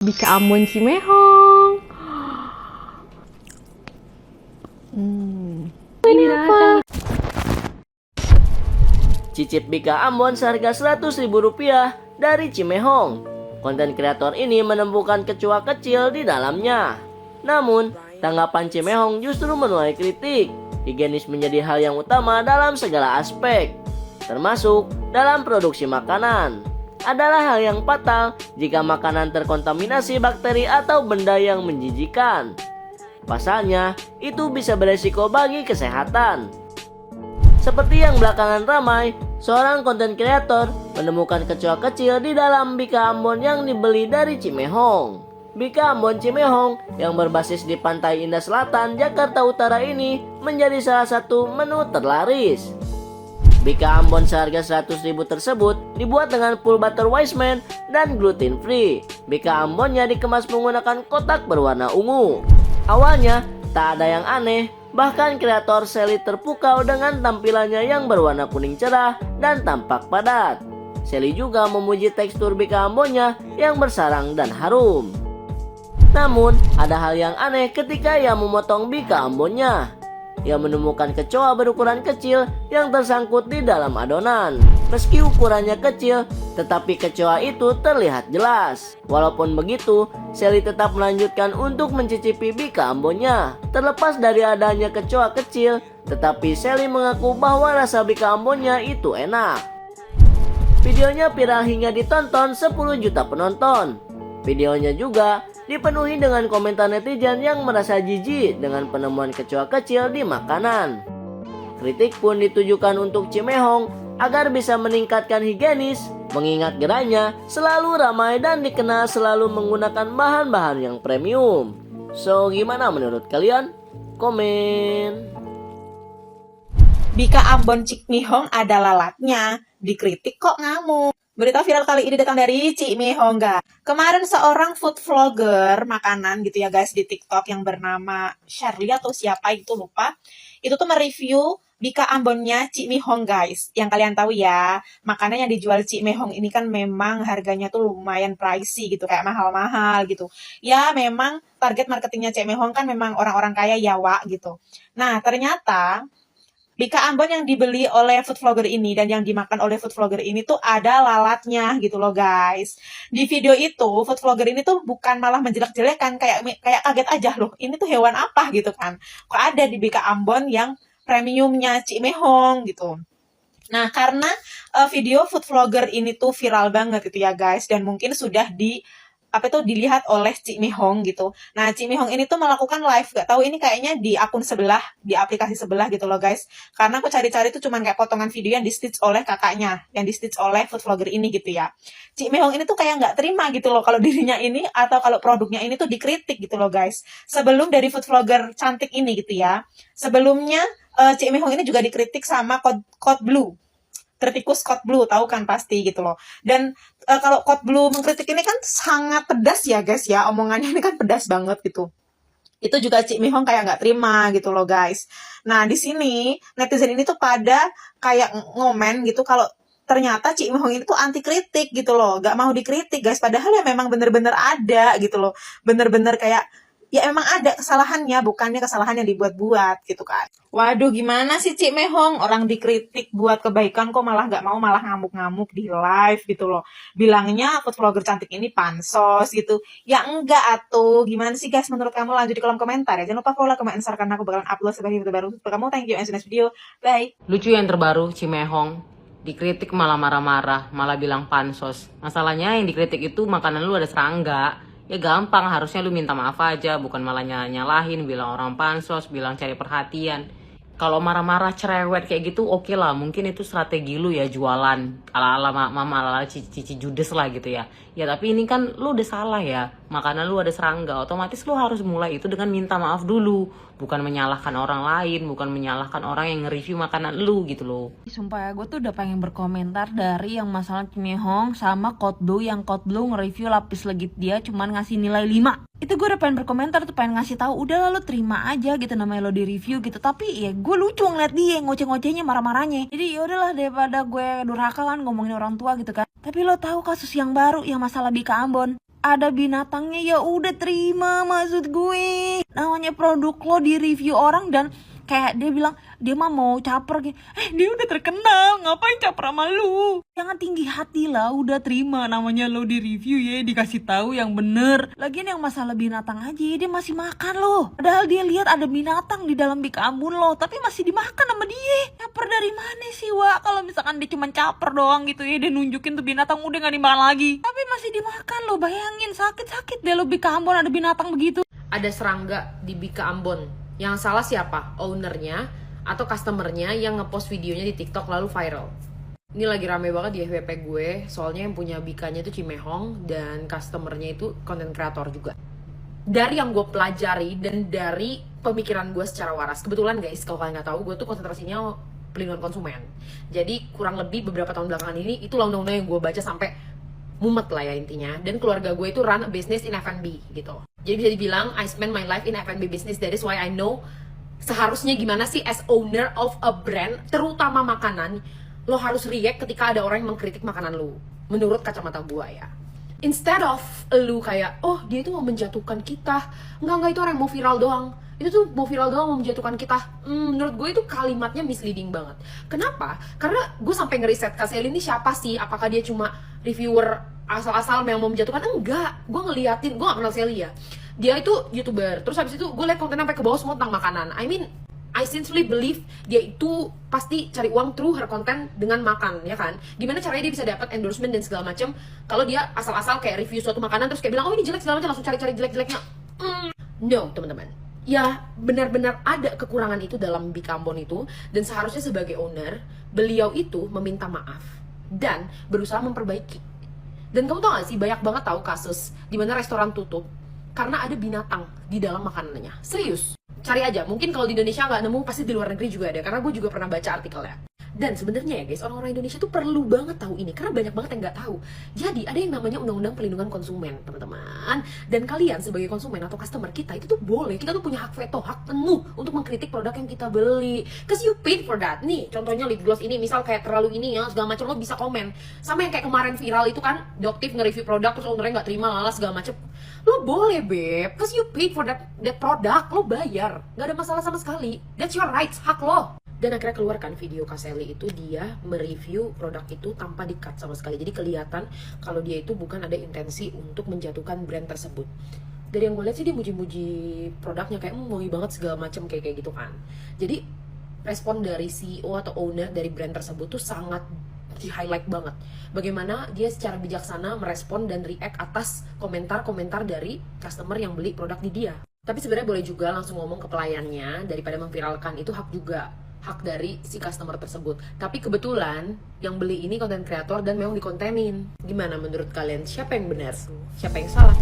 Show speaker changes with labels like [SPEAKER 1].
[SPEAKER 1] Bika Ambon Cimehong. Ini apa?
[SPEAKER 2] Cicip Bika Ambon seharga Rp100.000 dari Cimehong. Konten kreator ini menemukan kecoa kecil di dalamnya. Namun, tanggapan Cimehong justru menuai kritik. Higienis menjadi hal yang utama dalam segala aspek, termasuk dalam produksi makanan. Adalah hal yang fatal jika makanan terkontaminasi bakteri atau benda yang menjijikan. Pasalnya, itu bisa beresiko bagi kesehatan. Seperti yang belakangan ramai, seorang konten kreator menemukan kecoa kecil di dalam Bika Ambon yang dibeli dari Cimehong. Bika Ambon Cimehong yang berbasis di Pantai Indah Selatan, Jakarta Utara ini menjadi salah satu menu terlaris. Bika Ambon seharga Rp100.000 tersebut dibuat dengan full butter Wiseman dan gluten free. Bika Ambonnya dikemas menggunakan kotak berwarna ungu. Awalnya tak ada yang aneh, bahkan kreator Sally terpukau dengan tampilannya yang berwarna kuning cerah dan tampak padat. Sally juga memuji tekstur Bika Ambonnya yang bersarang dan harum. Namun ada hal yang aneh ketika ia memotong Bika Ambonnya. Ia menemukan kecoa berukuran kecil yang tersangkut di dalam adonan. Meski ukurannya kecil, tetapi kecoa itu terlihat jelas. Walaupun begitu, Sally tetap melanjutkan untuk mencicipi Bika Ambonnya. Terlepas dari adanya kecoa kecil, tetapi Sally mengaku bahwa rasa Bika Ambonnya itu enak. Videonya viral hingga ditonton 10 juta penonton. Videonya juga dipenuhi dengan komentar netizen yang merasa jijik dengan penemuan kecoa kecil di makanan. Kritik pun ditujukan untuk Cimehong agar bisa meningkatkan higienis, mengingat gerainya selalu ramai dan dikenal selalu menggunakan bahan-bahan yang premium. So, gimana menurut kalian? Komen.
[SPEAKER 3] Bika Ambon Cimehong ada lalatnya, dikritik kok ngamuk. Berita viral kali ini datang dari Cimehong, guys. Kemarin seorang food vlogger makanan gitu ya guys di TikTok yang bernama Shirley atau siapa itu lupa. Itu tuh mereview Bika Ambonnya Cimehong guys. Yang kalian tahu ya, makanan yang dijual Cimehong ini kan memang harganya tuh lumayan pricey gitu, kayak mahal-mahal gitu. Ya memang target marketingnya Cimehong kan memang orang-orang kaya ya Wak gitu. Nah ternyata Bika Ambon yang dibeli oleh food vlogger ini dan yang dimakan oleh food vlogger ini tuh ada lalatnya gitu loh guys. Di video itu food vlogger ini tuh bukan malah menjelek-jelekan, kayak kaget aja loh. Ini tuh hewan apa gitu kan. Kok ada di Bika Ambon yang premiumnya Cimehong gitu. Nah, karena video food vlogger ini tuh viral banget gitu ya guys, dan mungkin sudah dilihat oleh Cimehong gitu. Nah, Cimehong ini tuh melakukan live, gak tahu ini kayaknya di akun sebelah, di aplikasi sebelah gitu loh guys. Karena aku cari-cari tuh cuman kayak potongan video yang di-stitch oleh kakaknya, yang di-stitch oleh food vlogger ini gitu ya. Cimehong ini tuh kayak nggak terima gitu loh kalau dirinya ini atau kalau produknya ini tuh dikritik gitu loh guys. Sebelum dari food vlogger cantik ini gitu ya. Sebelumnya Cimehong ini juga dikritik sama Code Blue. Tertikus Code Blue, tahu kan pasti gitu loh. Dan kalau Code Blue mengkritik ini kan sangat pedas ya guys ya, omongannya ini kan pedas banget gitu. Itu juga Cimehong kayak nggak terima gitu loh guys. Nah di sini netizen ini tuh pada kayak ngomen gitu kalau ternyata Cimehong ini tuh anti kritik gitu loh, nggak mau dikritik guys. Padahal ya memang bener-bener ada gitu loh, bener-bener kayak ya emang ada kesalahannya, bukannya kesalahan yang dibuat-buat gitu kan. Waduh, gimana sih Cimehong? Orang dikritik buat kebaikan kok malah nggak mau, malah ngamuk-ngamuk di live gitu loh. Bilangnya food vlogger cantik ini pansos gitu. Ya enggak atuh. Gimana sih guys menurut kamu? Lanjut di kolom komentar ya. Jangan lupa follow, komen, share karena aku bakalan upload sebagai video terbaru untuk kamu. Thank you and see you next video. Bye.
[SPEAKER 4] Lucu yang terbaru, Cimehong dikritik malah marah-marah, malah bilang pansos. Masalahnya yang dikritik itu makanan lu ada serangga. Ya gampang, harusnya lu minta maaf aja, bukan malah nyalahin, bilang orang pansos, bilang cari perhatian. Kalau marah-marah cerewet kayak gitu oke lah, mungkin itu strategi lu ya jualan ala-ala mama, ala-ala cici judes lah gitu ya. Ya tapi ini kan lu udah salah ya, makanan lu ada serangga, otomatis lu harus mulai itu dengan minta maaf dulu. Bukan menyalahkan orang lain, bukan menyalahkan orang yang nge-review makanan lu gitu loh.
[SPEAKER 1] Sumpah ya, gue tuh udah pengen berkomentar dari yang masalah Cimehong sama Code Blue, yang Code Blue nge-review lapis legit dia cuman ngasih nilai 5. Itu gue udah pengen berkomentar tuh, pengen ngasih tahu udah lalu terima aja gitu, namanya lo di review gitu. Tapi ya gue lucu ngeliat dia ngoceh-ngocehnya, marah-marahnya. Jadi yaudahlah, daripada gue durhaka kan ngomongin orang tua gitu kan. Tapi lo tahu kasus yang baru yang masalah Bika Ambon? ada binatangnya, ya udah terima, maksud gue. Namanya produk lo di review orang dan kayak dia bilang dia mah mau caper gitu. Dia udah terkenal, ngapain caper sama lu? Jangan tinggi hati lah, udah terima, namanya lo di review ya, dikasih tahu yang bener. Lagian yang masalah binatang aja, dia masih makan loh. Padahal dia lihat ada binatang di dalam Bika Ambon loh, tapi masih dimakan sama dia. Caper dari mana sih, Wak? Kalau misalkan dia cuma caper doang gitu ya, dia nunjukin tuh binatang udah gak dimakan lagi, tapi masih dimakan loh. Bayangin, sakit-sakit deh lo Bika Ambon ada binatang begitu.
[SPEAKER 5] Ada serangga di Bika Ambon. Yang salah siapa? Ownernya atau customernya yang ngepost videonya di TikTok lalu viral? Ini lagi rame banget di FYP gue, soalnya yang punya Bikanya itu Cimehong dan customernya itu content creator juga. Dari yang gue pelajari dan dari pemikiran gue secara waras, kebetulan guys, kalau kalian nggak tahu, gue tuh konsentrasinya pelindungan konsumen. Jadi kurang lebih beberapa tahun belakangan ini, itulah undang-undang yang gue baca sampai mumet lah ya intinya. Dan keluarga gue itu run a business in F&B gitu. Jadi bisa dibilang I spend my life in F&B business. That is why I know seharusnya gimana sih as owner of a brand, terutama makanan, lo harus react ketika ada orang yang mengkritik makanan lo. Menurut kacamata gue ya. Instead of lu kayak, oh dia itu mau menjatuhkan kita. Enggak, itu orang yang mau viral doang. Itu tuh mau viral doang, mau menjatuhkan kita. Menurut gue itu kalimatnya misleading banget. Kenapa? Karena gue sampai ngeriset Kak Selly ini siapa sih? Apakah dia cuma reviewer asal-asal yang mau menjatuhkan? Enggak, gue ngeliatin, gue gak kenal Selly ya. Dia itu YouTuber, terus habis itu gue liat konten sampai ke bawah semua tentang makanan. I sincerely believe dia itu pasti cari uang through her content dengan makan, ya kan? Gimana caranya dia bisa dapat endorsement dan segala macam kalau dia asal-asal kayak review suatu makanan terus kayak bilang, oh ini jelek segala macam, langsung cari-cari jelek-jeleknya. No, teman-teman. Ya, benar-benar ada kekurangan itu dalam Bika Ambon itu, dan seharusnya sebagai owner, beliau itu meminta maaf dan berusaha memperbaiki. Dan kamu tau gak sih, banyak banget tahu kasus dimana restoran tutup karena ada binatang di dalam makanannya. Serius. Cari aja, mungkin kalau di Indonesia nggak nemu, pasti di luar negeri juga ada, karena gue juga pernah baca artikelnya. Dan sebenarnya ya guys, orang-orang Indonesia tuh perlu banget tahu ini, karena banyak banget yang nggak tahu. Jadi ada yang namanya Undang-Undang Perlindungan Konsumen, teman-teman. Dan kalian sebagai konsumen atau customer kita, itu tuh boleh, kita tuh punya hak veto, hak penuh untuk mengkritik produk yang kita beli. Cause you paid for that. Nih, contohnya lip gloss ini, misal kayak terlalu ini ya, segala macam, lo bisa komen. Sama yang kayak kemarin viral itu kan, Doktif nge-review produk, terus ownernya nggak terima, lala segala macam. Lo boleh, beb, cause you paid for that product, lo bayar. Nggak ada masalah sama sekali. That's your rights, hak lo. Dan akhirnya keluarkan video Kak Selly itu dia mereview produk itu tanpa di-cut sama sekali. Jadi kelihatan kalau dia itu bukan ada intensi untuk menjatuhkan brand tersebut. Dari yang gue lihat sih dia muji-muji produknya kayak wangi banget segala macam kayak gitu kan. Jadi respon dari CEO atau owner dari brand tersebut tuh sangat di-highlight banget. Bagaimana dia secara bijaksana merespon dan react atas komentar-komentar dari customer yang beli produk di dia. Tapi sebenarnya boleh juga langsung ngomong ke pelayannya daripada memviralkan, itu hak juga. Hak dari si customer tersebut. Tapi kebetulan yang beli ini konten kreator dan memang dikontenin. Gimana menurut kalian? Siapa yang benar? Siapa yang salah?